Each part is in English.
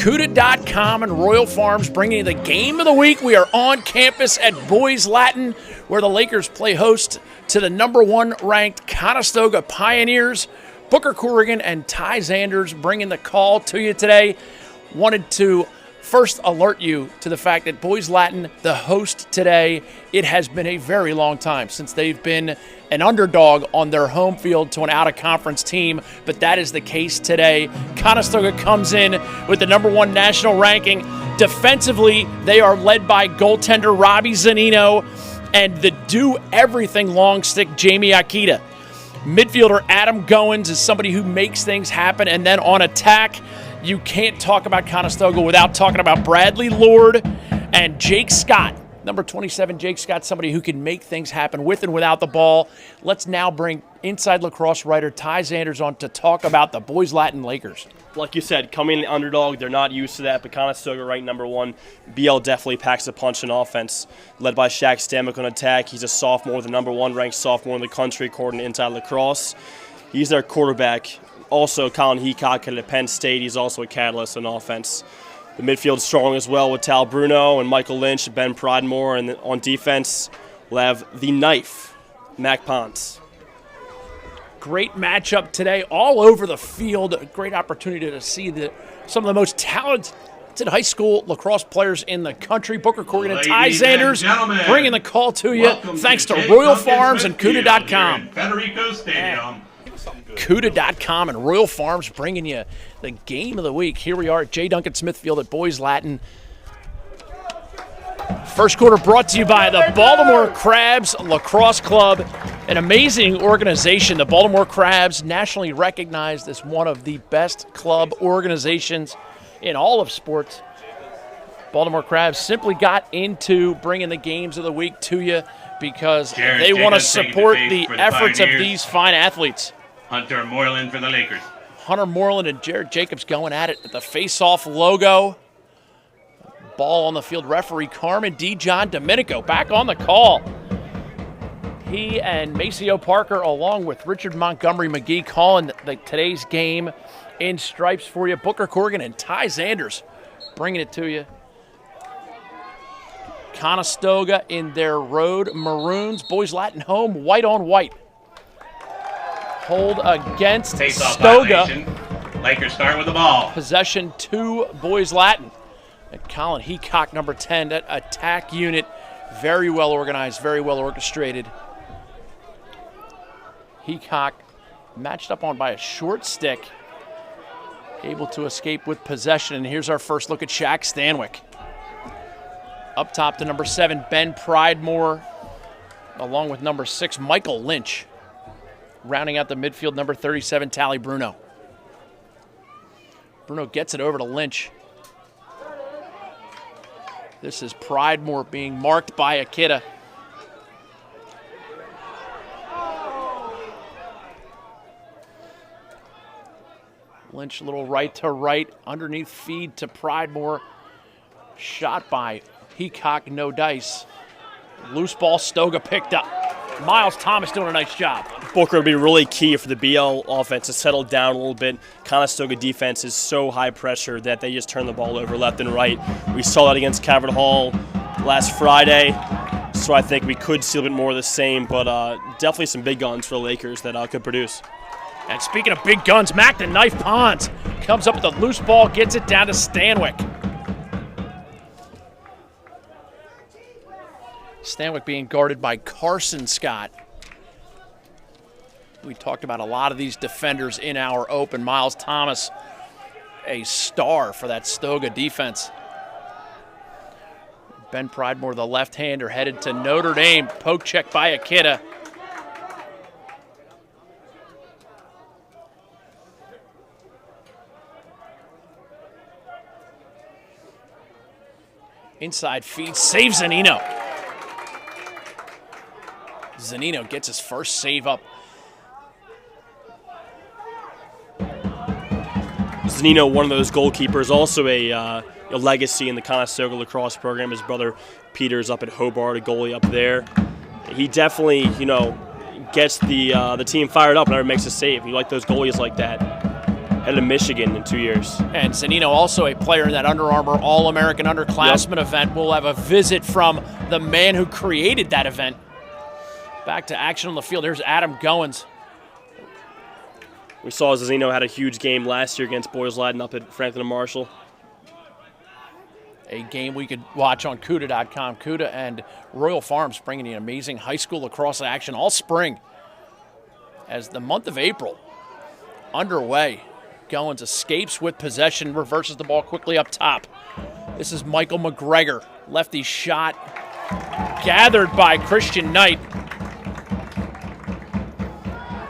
Cuda.com and Royal Farms bringing you the game of the week. We are on campus at Boys Latin, where the Lakers play host to the number 1 ranked Conestoga Pioneers. Booker Corrigan and Ty Zanders bringing the call to you today. Wanted to first alert you to the fact that Boys Latin, the host today, it has been a very long time since they've been an underdog on their home field to an out-of-conference team, but that is the case today. Conestoga comes in with the number 1 national ranking. Defensively, they are led by goaltender Robbie Zanino and the do-everything long stick Jamie Akita. Midfielder Adam Goins is somebody who makes things happen, and then on attack, you can't talk about Conestoga without talking about Bradley Lord and Jake Scott. Number 27, Jake Scott, somebody who can make things happen with and without the ball. Let's now bring inside lacrosse writer Ty Zanders on to talk about the Boys Latin Lakers. Like you said, coming in underdog, they're not used to that, but Conestoga ranked number 1. BL definitely packs a punch in offense, led by Shaq Stamek on attack. He's a sophomore, the number 1 ranked sophomore in the country according to Inside Lacrosse. He's their quarterback. Also, Colin Heacock at Penn State. He's also a catalyst on offense. The midfield's strong as well with Tal Bruno and Michael Lynch, Ben Pridemore. And on defense, we'll have the knife, Mac Ponce. Great matchup today all over the field. A great opportunity to see some of the most talented high school lacrosse players in the country. Booker Corrigan and Ty Zanders bringing the call to you. Thanks to Royal Farms and Cuda.com. Federico Stadium. Cuda.com and Royal Farms bringing you the game of the week. Here we are at J. Duncan Smith Field at Boys Latin. First quarter brought to you by the Baltimore Crabs Lacrosse Club, an amazing organization. The Baltimore Crabs, nationally recognized as one of the best club organizations in all of sports. Baltimore Crabs simply got into bringing the games of the week to you because they want to support the efforts of these fine athletes. Hunter Moreland for the Lakers. Hunter Moreland and Jared Jacobs going at it at the face-off logo. Ball on the field. Referee Carmen D. John Domenico back on the call. He and Maceo Parker, along with Richard Montgomery McGee, calling today's game in stripes for you. Booker Corrigan and Ty Zanders bringing it to you. Conestoga in their road maroons. Boys Latin home, white on white. Hold against Face-off Stoga. violation. Lakers start with the ball. Possession to Boys Latin. And Colin Heacock, number 10, that attack unit, very well organized, very well orchestrated. Heacock matched up on by a short stick, able to escape with possession. And here's our first look at Shaq Stanwyck. Up top to number 7, Ben Pridemore, along with number 6, Michael Lynch. Rounding out the midfield, number 37, Tally Bruno. Bruno gets it over to Lynch. This is Pridemore being marked by Akita. Lynch a little right to right, underneath feed to Pridemore. Shot by Heacock, no dice. Loose ball, Stoga picked up. Miles Thomas doing a nice job. Booker will be really key for the BL offense to settle down a little bit. Conestoga defense is so high pressure that they just turn the ball over left and right. We saw that against Calvert Hall last Friday, so I think we could see a little bit more of the same, but definitely some big guns for the Lakers that could produce. And speaking of big guns, Mac the Knife Ponce comes up with a loose ball, gets it down to Stanwyck. Stanwyck being guarded by Carson Scott. We talked about a lot of these defenders in our open. Miles Thomas, a star for that Stoga defense. Ben Pridemore, the left-hander, headed to Notre Dame. Poke check by Akita. Inside feed, saves Zanino. Zanino gets his first save up. Zanino, one of those goalkeepers, also a legacy in the Conestoga lacrosse program. His brother Peter's up at Hobart, a goalie up there. He definitely, gets the team fired up whenever he makes a save. You like those goalies like that. headed to Michigan in 2 years. And Zanino, also a player in that Under Armour All-American Underclassmen event. We'll have a visit from the man who created that event. Back to action on the field. Here's Adam Goins. We saw Zanino had a huge game last year against Boys Latin up at Franklin and Marshall. A game we could watch on CUDA.com. CUDA and Royal Farms bringing you amazing high school lacrosse action all spring. As the month of April underway, Goins escapes with possession, reverses the ball quickly up top. This is Michael McGregor. Lefty shot gathered by Christian Knight.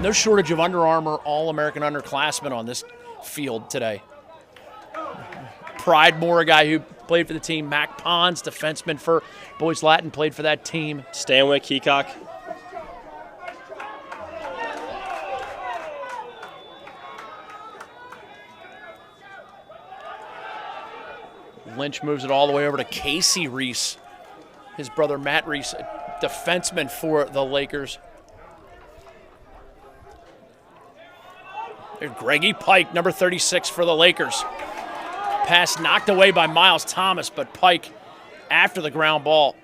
No shortage of Under Armour All-American Underclassmen on this field today. Pridemore, a guy who played for the team. Mac Pons, defenseman for Boys Latin, played for that team. Stanwyck, Heacock. Lynch moves it all the way over to Casey Reese. His brother Matt Reese, a defenseman for the Lakers. There's Greggy Pike, number 36 for the Lakers. Pass knocked away by Miles Thomas, but Pike after the ground ball.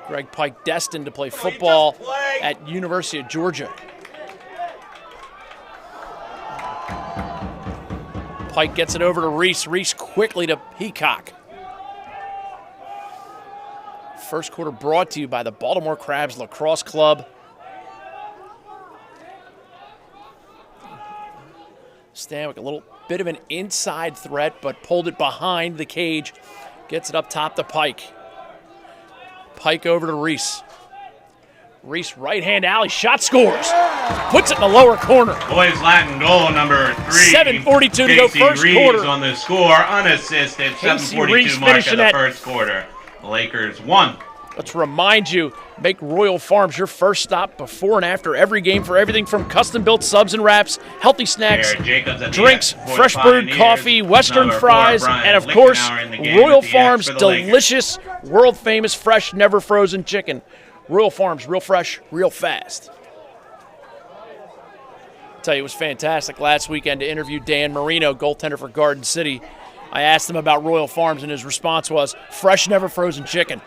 Greg Pike destined to play football at University of Georgia. Pike gets it over to Reese. Reese quickly to Heacock. First quarter brought to you by the Baltimore Crabs Lacrosse Club. Stanwyck, a little bit of an inside threat, but pulled it behind the cage. Gets it up top to Pike. Pike over to Reese. Reese, right-hand alley, shot, scores. Puts it in the lower corner. Boys Latin goal number 3. 7:42 to go, first Reeves quarter. on the score, unassisted. Casey 7:42 Reeves mark of finishing the at- first quarter. Lakers 1. Let's remind you, make Royal Farms your first stop before and after every game for everything from custom-built subs and wraps, healthy snacks, Jared Jacobs at the drinks, end. Boys fresh brewed Pioneers, coffee, Western number 4, fries, Brian and of course, Lichtenauer in the game Royal with the X Farms for the Lakers. delicious, world-famous, fresh, never frozen chicken. Royal Farms, real fresh, real fast. Tell you, it was fantastic last weekend to interview Dan Marino, goaltender for Garden City. I asked him about Royal Farms, and his response was, fresh, never frozen chicken.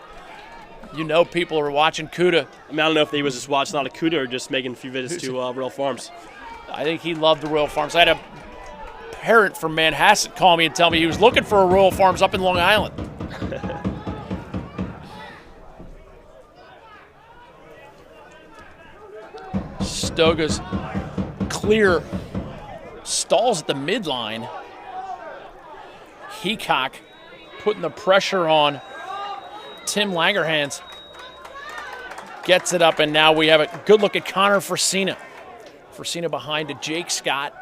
You know people are watching CUDA. I mean, I don't know if he was just watching out of CUDA or just making a few visits to Royal Farms. I think he loved the Royal Farms. I had a parent from Manhasset call me and tell me he was looking for a Royal Farms up in Long Island. Stoga's clear, stalls at the midline. Heacock putting the pressure on Tim Langerhans. Gets it up, and now we have a good look at Connor Frasina. Frasina behind to Jake Scott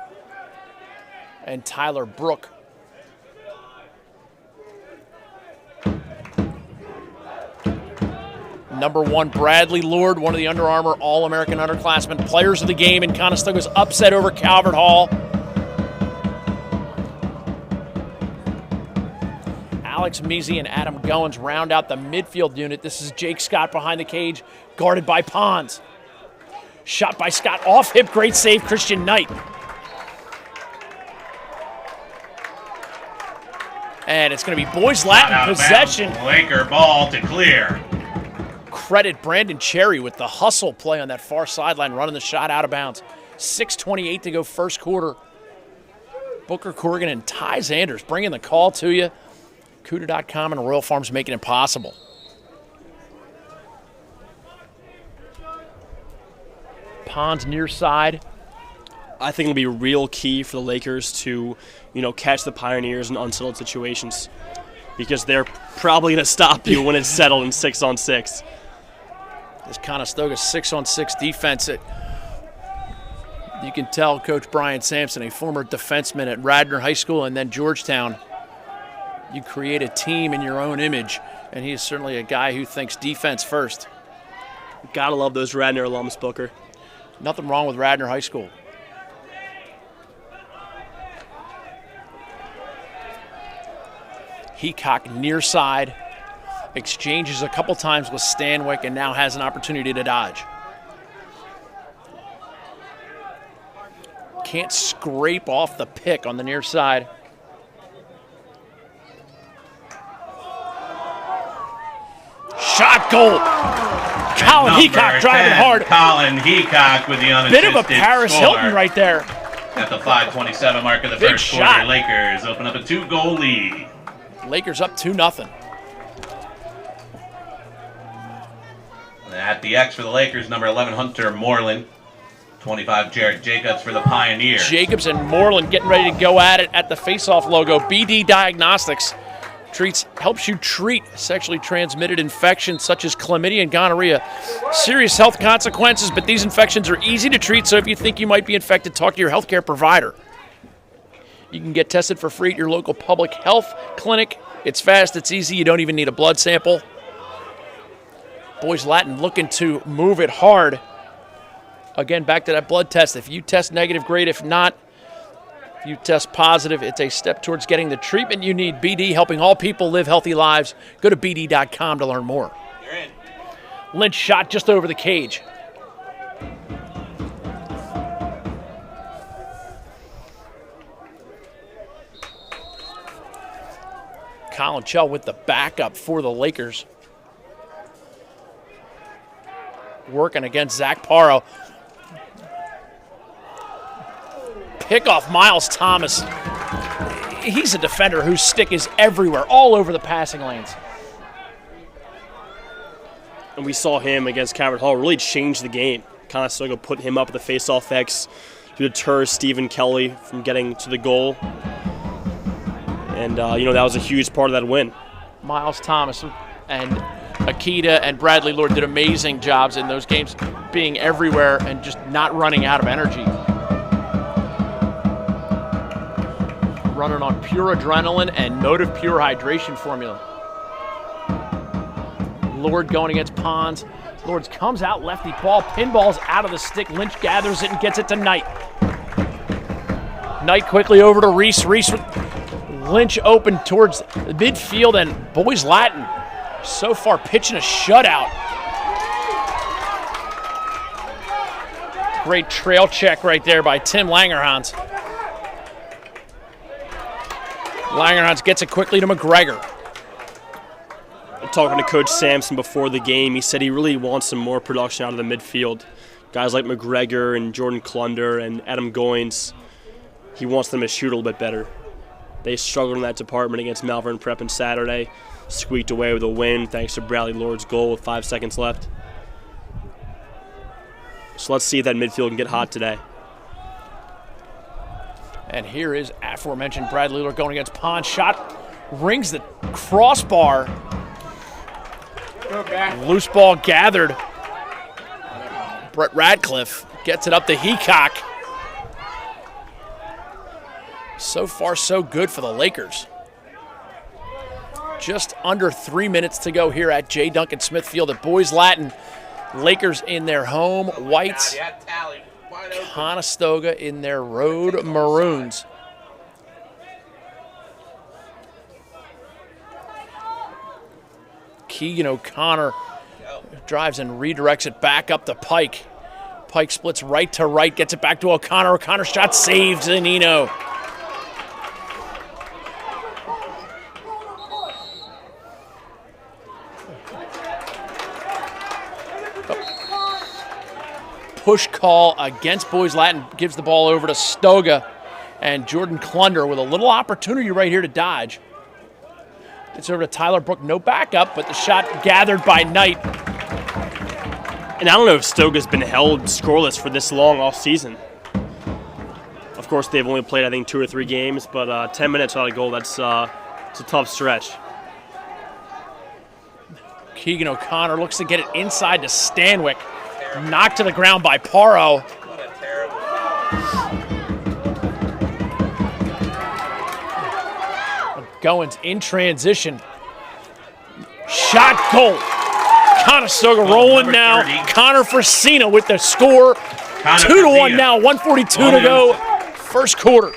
and Tyler Brook. Number 1, Bradley Lord, one of the Under Armour All-American Underclassmen, players of the game in Conestoga's upset over Calvert Hall. Alex Measy and Adam Goins round out the midfield unit. This is Jake Scott behind the cage, guarded by Pons. Shot by Scott, off hip, great save, Christian Knight. And it's going to be Boys Latin Out of possession. bounds. Laker ball to clear. Credit Brandon Cherry with the hustle play on that far sideline, running the shot out of bounds. 6:28 to go first quarter. Booker Corrigan and Ty Zanders bringing the call to you. CUDA.com and Royal Farms making it possible. Pons near side. I think it'll be real key for the Lakers to, catch the Pioneers in unsettled situations, because they're probably going to stop you when it's settled in 6-on-6. This Conestoga 6-on-6 defense. You can tell Coach Brian Sampson, a former defenseman at Radnor High School and then Georgetown, you create a team in your own image, and he is certainly a guy who thinks defense first. Gotta love those Radnor alums, Booker. Nothing wrong with Radnor High School. Heacock near side, exchanges a couple times with Stanwyck, and now has an opportunity to dodge. can't scrape off the pick on the near side. Shot goal. Colin Heacock driving hard. Colin Heacock with the unassisted Bit of a Paris score. Hilton right there. At the 5:27 mark of the Big first shot. quarter, Lakers open up a 2-goal lead. Lakers up 2-0. At the X for the Lakers, number 11, Hunter Moreland. 25, Jared Jacobs for the Pioneers. Jacobs and Moreland getting ready to go at it at the face-off logo. BD Diagnostics helps you treat sexually transmitted infections such as chlamydia and gonorrhea. Serious health consequences, but these infections are easy to treat, so if you think you might be infected, talk to your healthcare provider. You can get tested for free at your local public health clinic. It's fast, it's easy, you don't even need a blood sample. Boys Latin looking to move it hard. Again, back to that blood test. If you test negative, great. If not, if you test positive, it's a step towards getting the treatment you need. BD, helping all people live healthy lives. Go to BD.com to learn more. You're in. Lynch shot just over the cage. Colin Chell with the backup for the Lakers. Working against Zach Parro. Pick off Miles Thomas. He's a defender whose stick is everywhere, all over the passing lanes. And we saw him against Cabot Hall really change the game. Conestoga put him up at the face-off X to deter Stephen Kelly from getting to the goal. And, that was a huge part of that win. Miles Thomas and Akita and Bradley Lord did amazing jobs in those games, being everywhere and just not running out of energy. Running on pure adrenaline and Motive Pure hydration formula. Lord going against Pons. Lords comes out, lefty ball, pinballs out of the stick. Lynch gathers it and gets it to Knight. Knight quickly over to Reese. Reese with Lynch open towards the midfield, and Boys Latin so far pitching a shutout. Great trail check right there by Tim Langerhans. Langerhans gets it quickly to McGregor. Talking to Coach Sampson before the game, he said he really wants some more production out of the midfield. Guys like McGregor and Jordan Clunder and Adam Goins, he wants them to shoot a little bit better. They struggled in that department against Malvern Prep on Saturday. Squeaked away with a win thanks to Bradley Lord's goal with 5 seconds left. So let's see if that midfield can get hot today. And here is aforementioned Bradley Lord going against Pond. Shot rings the crossbar. Loose ball gathered. Brett Radcliffe gets it up to Heacock. So far, so good for the Lakers. Just under 3 minutes to go here at J. Duncan Smith Field at Boys Latin. Lakers in their home whites. Conestoga in their road maroons. Keegan O'Connor drives and redirects it back up to Pike. Pike splits right to right, gets it back to O'Connor. O'Connor shot saved to Nino. Push call against Boys Latin gives the ball over to Stoga, and Jordan Clunder with a little opportunity right here to dodge. It's over to Tyler Brook, no backup, but the shot gathered by Knight. And I don't know if Stoga's been held scoreless for this long all season. Of course, they've only played, I think, 2 or 3 games, but 10 minutes without a goal, it's a tough stretch. Keegan O'Connor looks to get it inside to Stanwyck. Knocked to the ground by Parro. What a terrible. Goins in transition. Shot goal. Conestoga rolling now. 30. Connor Frasina with the score. Connor 2-1 Frasina. now. 1:42 to go. First quarter.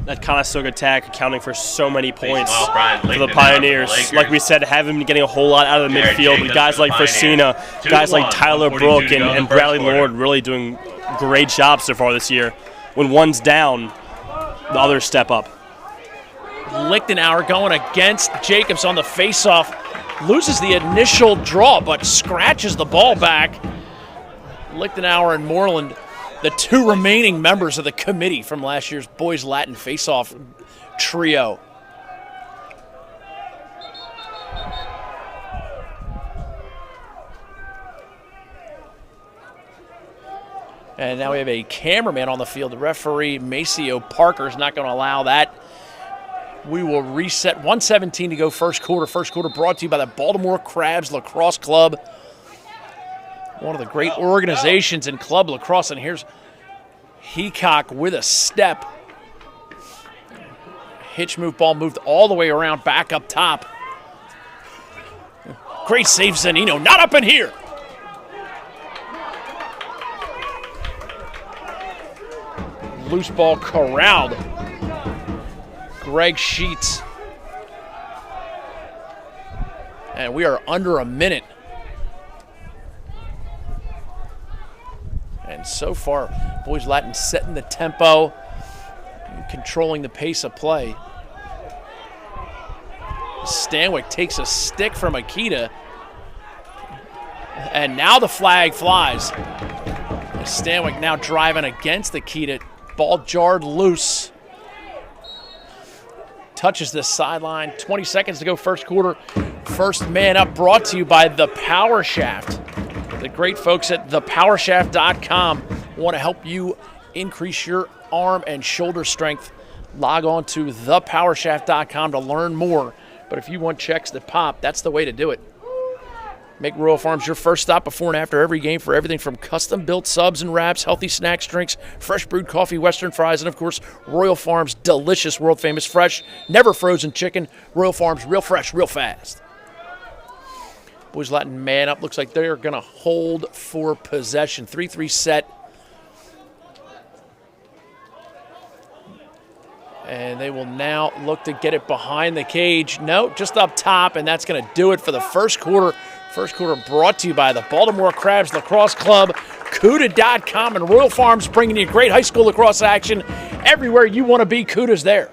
that Conestoga attack accounting for so many points Brian for the Licton Pioneers. for the Lakers. Like we said, haven't been getting a whole lot out of the Jared midfield, Jacobs but guys for the like Pioneers. Frasina, 2-1, guys like Tyler 142 Brook to go in and the first Bradley quarter. Lord really doing great jobs so far this year. When one's down, the others step up. Lichtenauer going against Jacobs on the faceoff. Loses the initial draw, but scratches the ball back. Lichtenauer and Moreland, the two remaining members of the committee from last year's Boys Latin faceoff trio. And now we have a cameraman on the field. The referee, Maceo Parker, is not going to allow that. We will reset. 1:17 to go first quarter. First quarter brought to you by the Baltimore Crabs Lacrosse Club. One of the great organizations in club lacrosse. And here's Heacock with a step. Hitch move, ball moved all the way around, back up top. Great save, Zanino. Not up in here. Loose ball corralled. Greg Sheets. And we are under a minute. And so far, Boys Latin setting the tempo and controlling the pace of play. Stanwyck takes a stick from Akita. And now the flag flies. Stanwyck now driving against Akita. Ball jarred loose. Touches the sideline. 20 seconds to go first quarter. First man up brought to you by The Power Shaft. The great folks at thepowershaft.com want to help you increase your arm and shoulder strength. Log on to thepowershaft.com to learn more. But if you want checks that pop, that's the way to do it. Make Royal Farms your first stop before and after every game for everything from custom-built subs and wraps, healthy snacks, drinks, fresh brewed coffee, Western fries, and, of course, Royal Farms' delicious, world-famous, fresh, never frozen chicken. Royal Farms, real fresh, real fast. Boys Latin man up. Looks like they're going to hold for possession. 3-3 set. And they will now look to get it behind the cage. No, just up top, and that's going to do it for the first quarter. First quarter brought to you by the Baltimore Crabs Lacrosse Club, CUDA.com, and Royal Farms, bringing you great high school lacrosse action everywhere you want to be. CUDA's there.